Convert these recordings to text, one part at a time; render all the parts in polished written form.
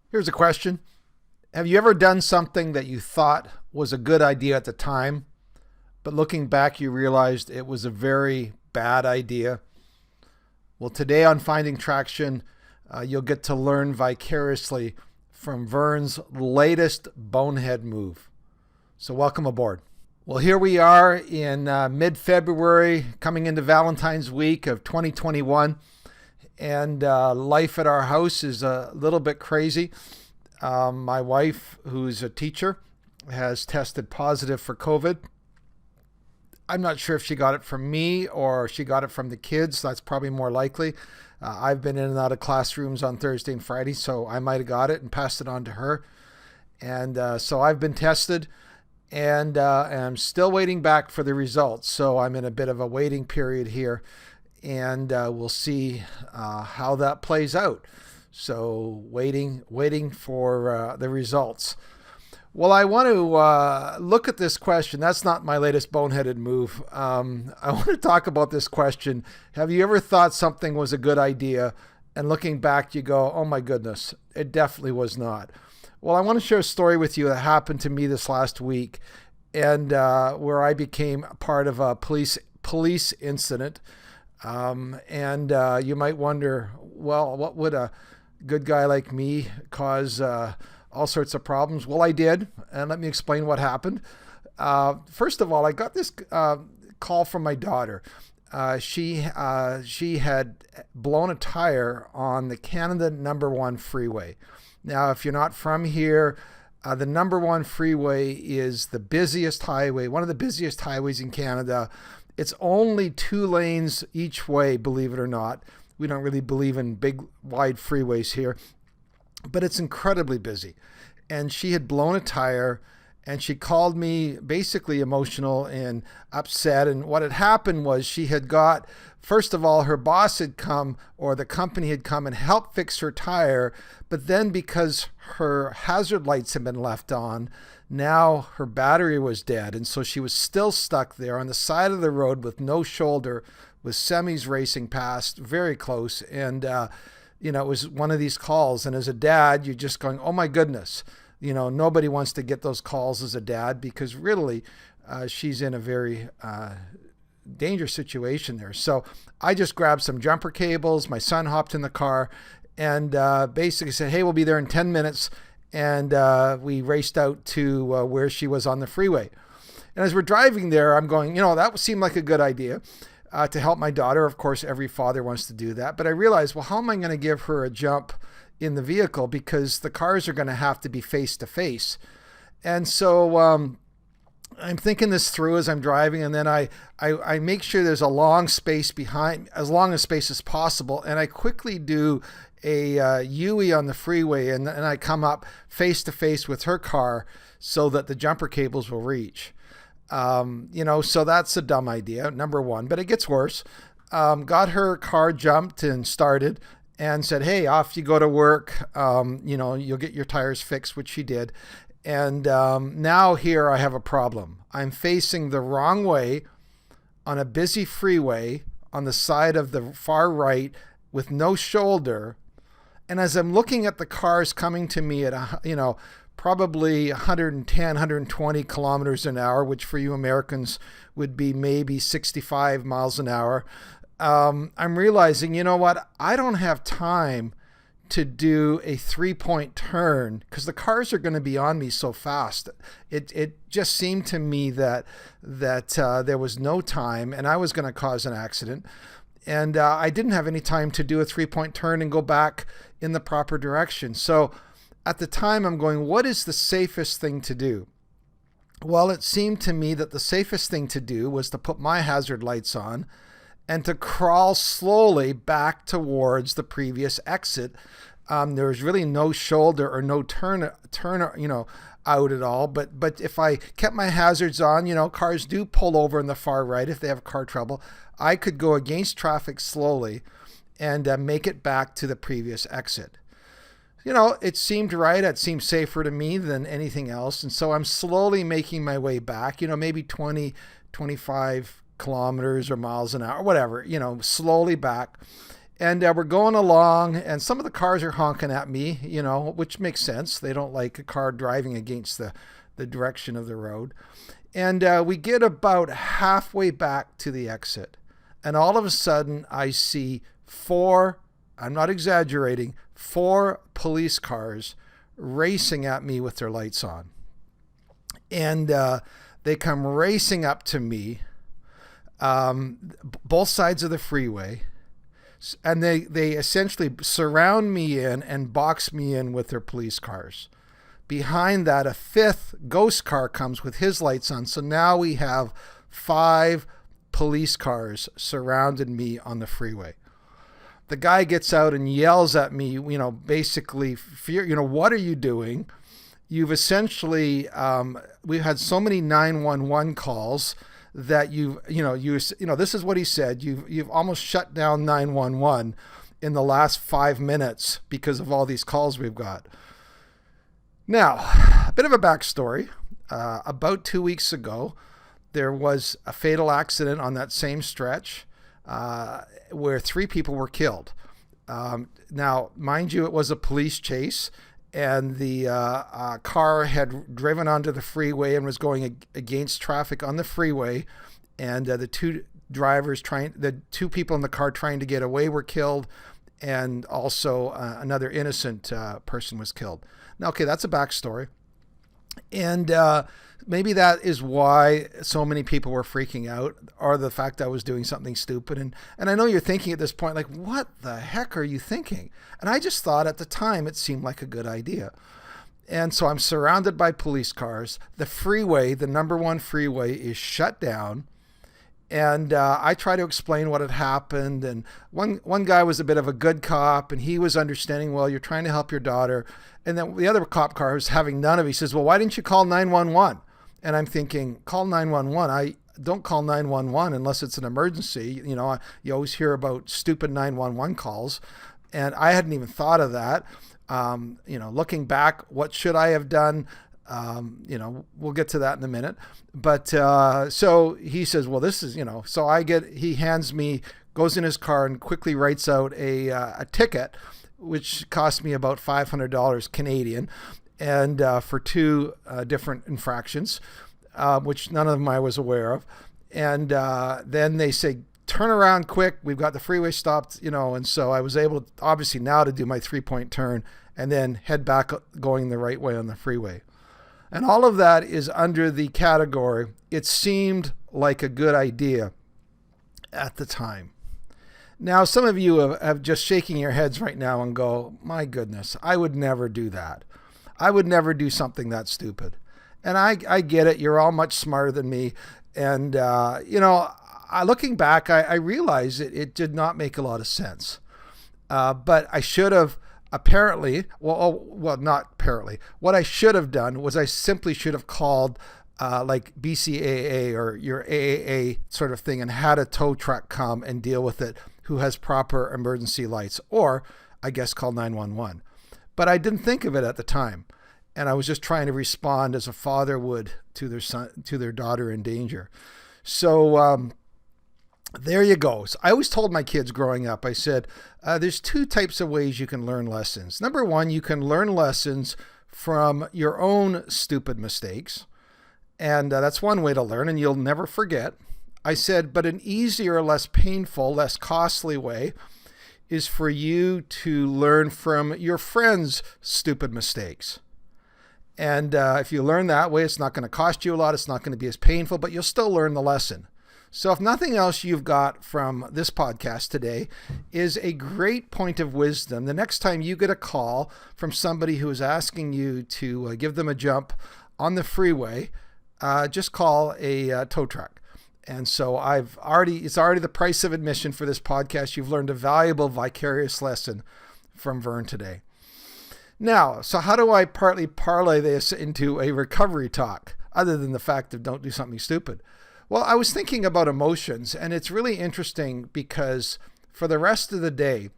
Here's a question. Have you ever done something that you thought was a good idea at the time, but looking back, you realized it was a very bad idea? Well, today on Finding Traction, you'll get to learn vicariously from Vern's latest bonehead move. So, welcome aboard. Well, here we are in mid February, coming into Valentine's week of 2021, and life at our house is a little bit crazy. My wife, who's a teacher, has tested positive for COVID. I'm not sure if she got it from me or she got it from the kids. That's probably more likely. I've been in and out of classrooms on Thursday and Friday, so I might have got it and passed it on to her. And so I've been tested and I'm still waiting back for the results. So I'm in a bit of a waiting period here, and we'll see how that plays out. So waiting for the results. Well, I want to look at this question. That's not my latest boneheaded move. I want to talk about this question. Have you ever thought something was a good idea, and looking back, you go, oh my goodness, it definitely was not? Well, I want to share a story with you that happened to me this last week, and where I became part of a police incident. And you might wonder, well, what would a good guy like me cause all sorts of problems? Well, I did, and let me explain what happened. First of all, I got this call from my daughter. She had blown a tire on the Canada number one freeway. Now, if you're not from here, the number one freeway is the busiest highway, one of the busiest highways in Canada. It's only 2 lanes each way, believe it or not. We don't really believe in big, wide freeways here, but it's incredibly busy. And she had blown a tire, and she called me basically emotional and upset. And what had happened was she had got, first of all, her boss had come, or the company had come and helped fix her tire. But then because her hazard lights had been left on, now her battery was dead. And so she was still stuck there on the side of the road with no shoulder, with semis racing past very close. And, it was one of these calls. And as a dad, you're just going, oh my goodness, nobody wants to get those calls as a dad, because really she's in a very dangerous situation there. So I just grabbed some jumper cables. My son hopped in the car and basically said, hey, we'll be there in 10 minutes. And we raced out to where she was on the freeway. And as we're driving there, I'm going, that seemed like a good idea. To help my daughter. Of course, every father wants to do that. But I realized, well, how am I going to give her a jump in the vehicle? Because the cars are going to have to be face to face. And so I'm thinking this through as I'm driving. And then I make sure there's a long space behind, as long a space as possible. And I quickly do a U-ey on the freeway. And I come up face to face with her car so that the jumper cables will reach. So that's a dumb idea, number one, but it gets worse. Got her car jumped and started and said, hey, off you go to work. You'll get your tires fixed, which she did. And now here I have a problem. I'm facing the wrong way on a busy freeway on the side of the far right with no shoulder. And as I'm looking at the cars coming to me at, probably 110, 120 kilometers an hour, which for you Americans would be maybe 65 miles an hour. I'm realizing, you know what? I don't have time to do a 3-point turn because the cars are going to be on me so fast. It just seemed to me that there was no time and I was going to cause an accident. And I didn't have any time to do a 3-point turn and go back in the proper direction. So at the time, I'm going, what is the safest thing to do? Well, it seemed to me that the safest thing to do was to put my hazard lights on and to crawl slowly back towards the previous exit. There was really no shoulder or no turn, out at all. But if I kept my hazards on, cars do pull over in the far right if they have car trouble. I could go against traffic slowly and make it back to the previous exit. It seemed right. It seemed safer to me than anything else. And so I'm slowly making my way back, maybe 20, 25 kilometers or miles an hour, whatever, slowly back. And we're going along, and some of the cars are honking at me, which makes sense. They don't like a car driving against the direction of the road. And we get about halfway back to the exit. And all of a sudden, I see 4, I'm not exaggerating, 4 police cars racing at me with their lights on. And they come racing up to me, both sides of the freeway. And they essentially surround me in and box me in with their police cars. Behind that, a 5th ghost car comes with his lights on. So now we have 5 police cars surrounded me on the freeway. The guy gets out and yells at me, basically, what are you doing? You've essentially, we've had so many 911 calls that this is what he said. You've almost shut down 911 in the last 5 minutes because of all these calls we've got. Now, a bit of a backstory. About 2 weeks ago, there was a fatal accident on that same stretch where 3 people were killed. Now, mind you, it was a police chase, and the car had driven onto the freeway and was going against traffic on the freeway, and the 2 people in the car trying to get away were killed, and also another innocent person was killed. Now, okay, that's a backstory, and maybe that is why so many people were freaking out, or the fact I was doing something stupid. And I know you're thinking at this point, like, what the heck are you thinking? And I just thought at the time it seemed like a good idea. And so I'm surrounded by police cars. The freeway, the number 1 freeway, is shut down. And I try to explain what had happened. And one guy was a bit of a good cop, and he was understanding, well, you're trying to help your daughter. And then the other cop car was having none of it. He says, well, why didn't you call 911? And I'm thinking, call 911. I don't call 911 unless it's an emergency. You always hear about stupid 911 calls. And I hadn't even thought of that. Looking back, what should I have done? We'll get to that in a minute. But so he says, well, this is, so he hands me, goes in his car and quickly writes out a ticket, which cost me about $500 Canadian, and for 2 different infractions, which none of them I was aware of. And then they say, turn around quick. We've got the freeway stopped, and so I was able to, obviously now, to do my 3-point turn and then head back going the right way on the freeway. And all of that is under the category, it seemed like a good idea at the time. Now, some of you have just shaking your heads right now and go, my goodness, I would never do that. I would never do something that stupid. And I get it. You're all much smarter than me. And, looking back, I realize it did not make a lot of sense. But I should have not apparently. What I should have done was I simply should have called like BCAA or your AAA sort of thing and had a tow truck come and deal with it who has proper emergency lights, or I guess call 911. But I didn't think of it at the time. And I was just trying to respond as a father would to their daughter in danger. So there you go. So I always told my kids growing up, I said, there's 2 types of ways you can learn lessons. Number 1, you can learn lessons from your own stupid mistakes. And that's one way to learn, and you'll never forget. I said, but an easier, less painful, less costly way is for you to learn from your friends' stupid mistakes. And if you learn that way, it's not going to cost you a lot. It's not going to be as painful, but you'll still learn the lesson. So if nothing else you've got from this podcast today is a great point of wisdom, the next time you get a call from somebody who is asking you to give them a jump on the freeway, just call a tow truck. And so it's already the price of admission for this podcast. You've learned a valuable vicarious lesson from Vern today. Now, so how do I partly parlay this into a recovery talk, other than the fact of don't do something stupid? Well, I was thinking about emotions, and it's really interesting because for the rest of the day,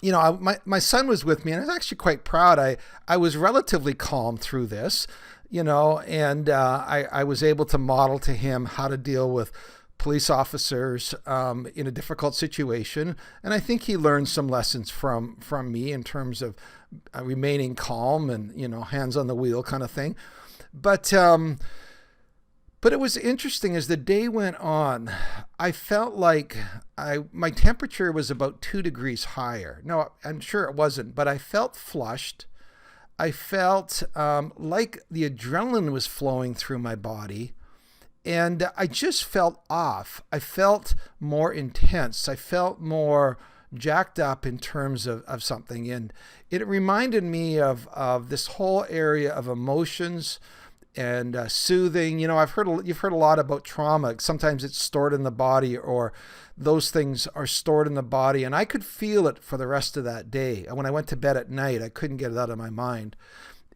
my son was with me, and I was actually quite proud. I was relatively calm through this, and I was able to model to him how to deal with police officers in a difficult situation. And I think he learned some lessons from me in terms of remaining calm and, hands on the wheel kind of thing. But it was interesting as the day went on. I felt like my temperature was about 2 degrees higher. No, I'm sure it wasn't, but I felt flushed. I felt like the adrenaline was flowing through my body, and I just felt off. I felt more intense. I felt more jacked up in terms of something, and it reminded me of this whole area of emotions and soothing. You've heard a lot about trauma. Sometimes it's stored in the body, or those things are stored in the body. And I could feel it for the rest of that day. When I went to bed at night, I couldn't get it out of my mind.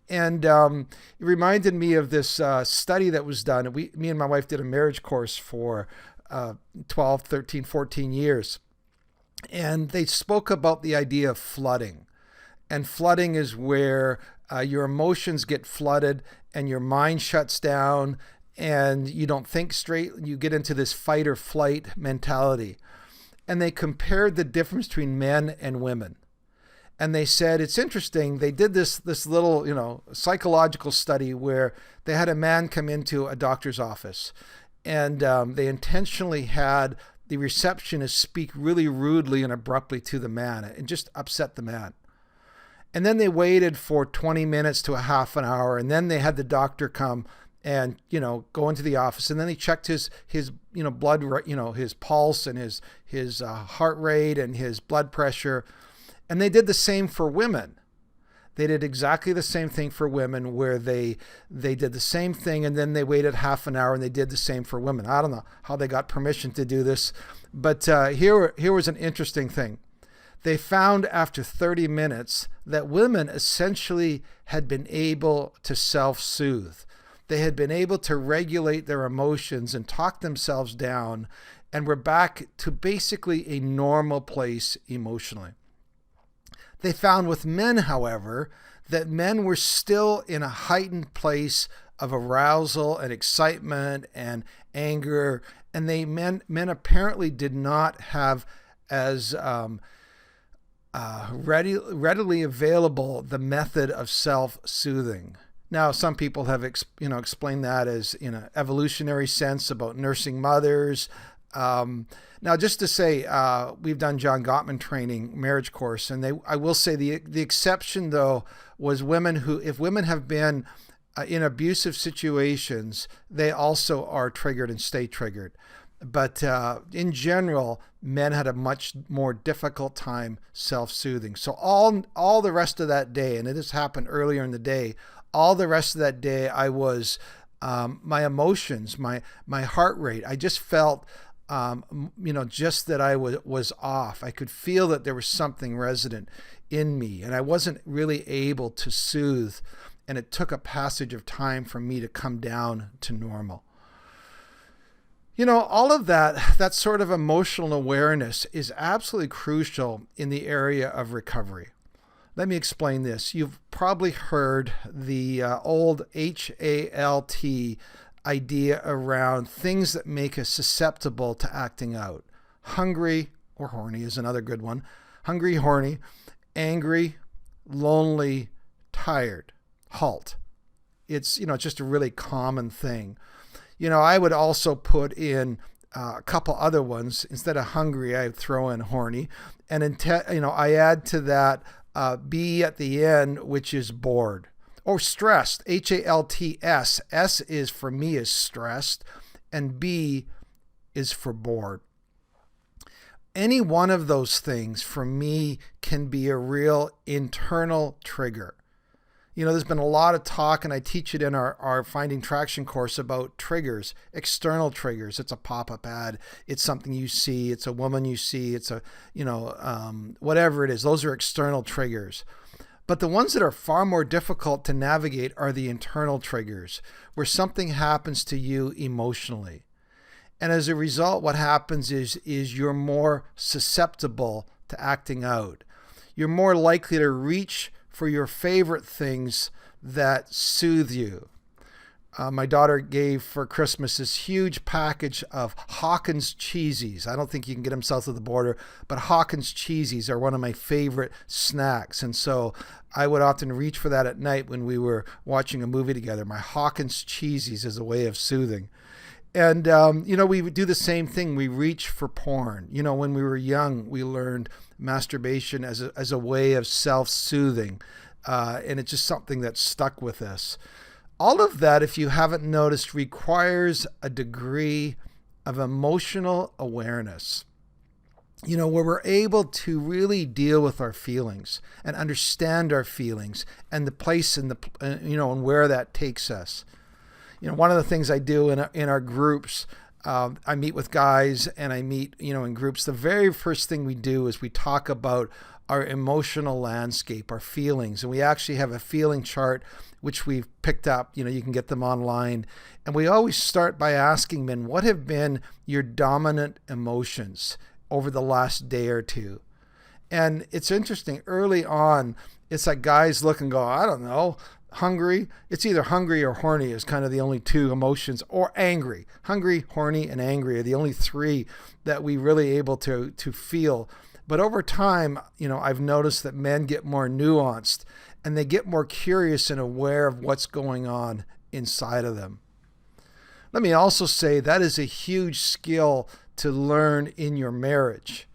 And it reminded me of this study that was done. Me and my wife did a marriage course for 12, 13, 14 years. And they spoke about the idea of flooding. And flooding is where your emotions get flooded and your mind shuts down and you don't think straight. You get into this fight or flight mentality. And they compared the difference between men and women. And they said, it's interesting. They did this little, psychological study where they had a man come into a doctor's office, and they intentionally had the receptionist speak really rudely and abruptly to the man and just upset the man. And then they waited for 20 minutes to a half an hour, and then they had the doctor come and, go into the office, and then he checked his blood, his pulse and his heart rate and his blood pressure. And they did the same for women. They did exactly the same thing for women, where they did the same thing, and then they waited half an hour and they did the same for women. I don't know how they got permission to do this, but here was an interesting thing. They found after 30 minutes that women essentially had been able to self-soothe. They had been able to regulate their emotions and talk themselves down, and were back to basically a normal place emotionally. They found with men, however, that men were still in a heightened place of arousal and excitement and anger, and men apparently did not have as readily available the method of self-soothing. Now, some people have explained that as in an evolutionary sense about nursing mothers. Now, just to say, we've done John Gottman training marriage course, and I will say the exception though was if women have been in abusive situations, they also are triggered and stay triggered. But in general, men had a much more difficult time self-soothing. So all the rest of that day, and it has happened earlier in the day, all the rest of that day, I was my emotions, my heart rate, I just felt just that I was off. I could feel that there was something resident in me, and I wasn't really able to soothe, and it took a passage of time for me to come down to normal. All of that sort of emotional awareness is absolutely crucial in the area of recovery. Let me explain this. You've probably heard the old HALT idea around things that make us susceptible to acting out. Hungry or horny is another good one. Hungry, horny, angry, lonely, tired. HALT. It's, just a really common thing. I would also put in a couple other ones. Instead of hungry, I'd throw in horny. And, I add to that B at the end, which is bored. Or stressed, HALTS. S is for me is stressed, and B is for bored. Any one of those things for me can be a real internal trigger. There's been a lot of talk, and I teach it in our Finding Traction course about triggers, external triggers. It's a pop-up ad. It's something you see. It's a woman you see. It's a, whatever it is. Those are external triggers. But the ones that are far more difficult to navigate are the internal triggers, where something happens to you emotionally. And as a result, what happens is you're more susceptible to acting out. You're more likely to reach for your favorite things that soothe you. My daughter gave for Christmas this huge package of Hawkins cheesies. I don't think you can get them south of the border, but Hawkins cheesies are one of my favorite snacks. And so I would often reach for that at night when we were watching a movie together. My Hawkins cheesies is a way of soothing. And, we would do the same thing. We reach for porn. When we were young, we learned masturbation as a way of self-soothing. And it's just something that stuck with us. All of that, if you haven't noticed, requires a degree of emotional awareness, where we're able to really deal with our feelings and understand our feelings and the place and and where that takes us. One of the things I do in our groups, I meet with guys and I meet, in groups. The very first thing we do is we talk about our emotional landscape, our feelings. And we actually have a feeling chart, which we've picked up. You can get them online. And we always start by asking men, what have been your dominant emotions over the last day or two? And it's interesting. Early on, it's like guys look and go, I don't know, hungry. It's either hungry or horny is kind of the only two emotions, or angry. Hungry, horny, and angry are the only three that we really able to feel. But over time, I've noticed that men get more nuanced and they get more curious and aware of what's going on inside of them. Let me also say that is a huge skill to learn in your marriage.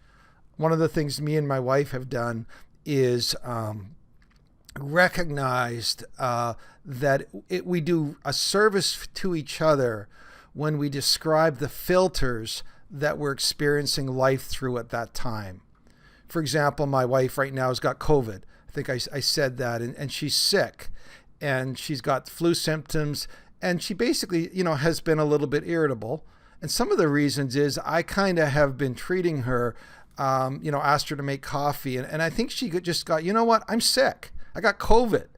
One of the things me and my wife have done is recognized that we do a service to each other when we describe the filters that we're experiencing life through at that time. For example, my wife right now has got COVID. I think I said that, and she's sick, and she's got flu symptoms, and she basically, has been a little bit irritable. And some of the reasons is I kind of have been treating her, asked her to make coffee, and I think she just got, I'm sick. I got COVID.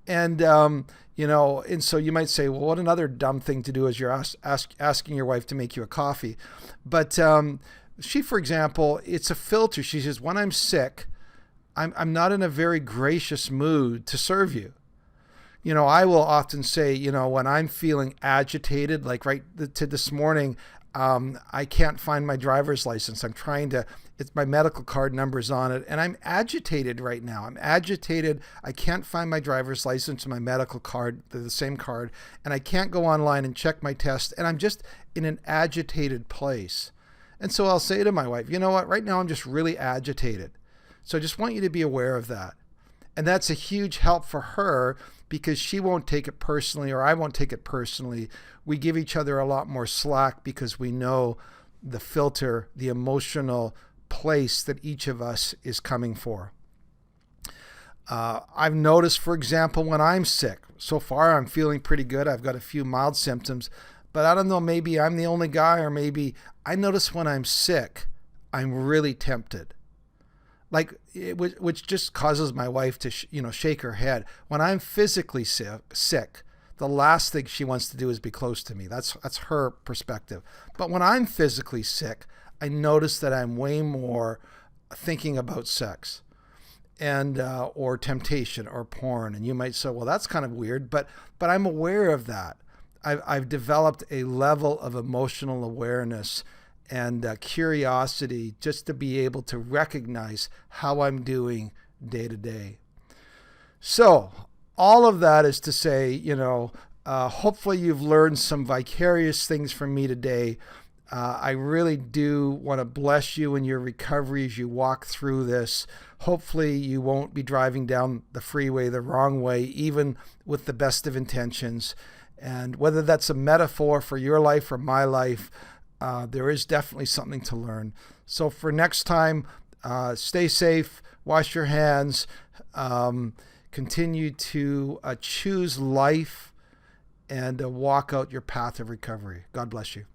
And, and so you might say, well, what another dumb thing to do is you're asking your wife to make you a coffee. But she, for example, it's a filter. She says, when I'm sick, I'm not in a very gracious mood to serve you. I will often say, when I'm feeling agitated, like right to this morning, I can't find my driver's license. It's my medical card number's on it. And I'm agitated right now. I'm agitated. I can't find my driver's license and my medical card. They're the same card. And I can't go online and check my test. And I'm just in an agitated place. And so I'll say to my wife, you know what, right now I'm just really agitated. So I just want you to be aware of that. And that's a huge help for her because she won't take it personally, or I won't take it personally. We give each other a lot more slack because we know the filter, the emotional place that each of us is coming for. I've noticed, for example, when I'm sick, so far I'm feeling pretty good. I've got a few mild symptoms, but I don't know, maybe I'm the only guy, or maybe I notice when I'm sick, I'm really tempted. Which just causes my wife to, shake her head. When I'm physically sick, the last thing she wants to do is be close to me. That's her perspective. But when I'm physically sick, I notice that I'm way more thinking about sex and or temptation or porn. And you might say, well, that's kind of weird, but I'm aware of that. I've developed a level of emotional awareness and curiosity just to be able to recognize how I'm doing day to day. So all of that is to say, hopefully you've learned some vicarious things from me today. I really do want to bless you in your recovery as you walk through this. Hopefully you won't be driving down the freeway the wrong way, even with the best of intentions. And whether that's a metaphor for your life or my life, there is definitely something to learn. So for next time, stay safe, wash your hands, continue to choose life, and walk out your path of recovery. God bless you.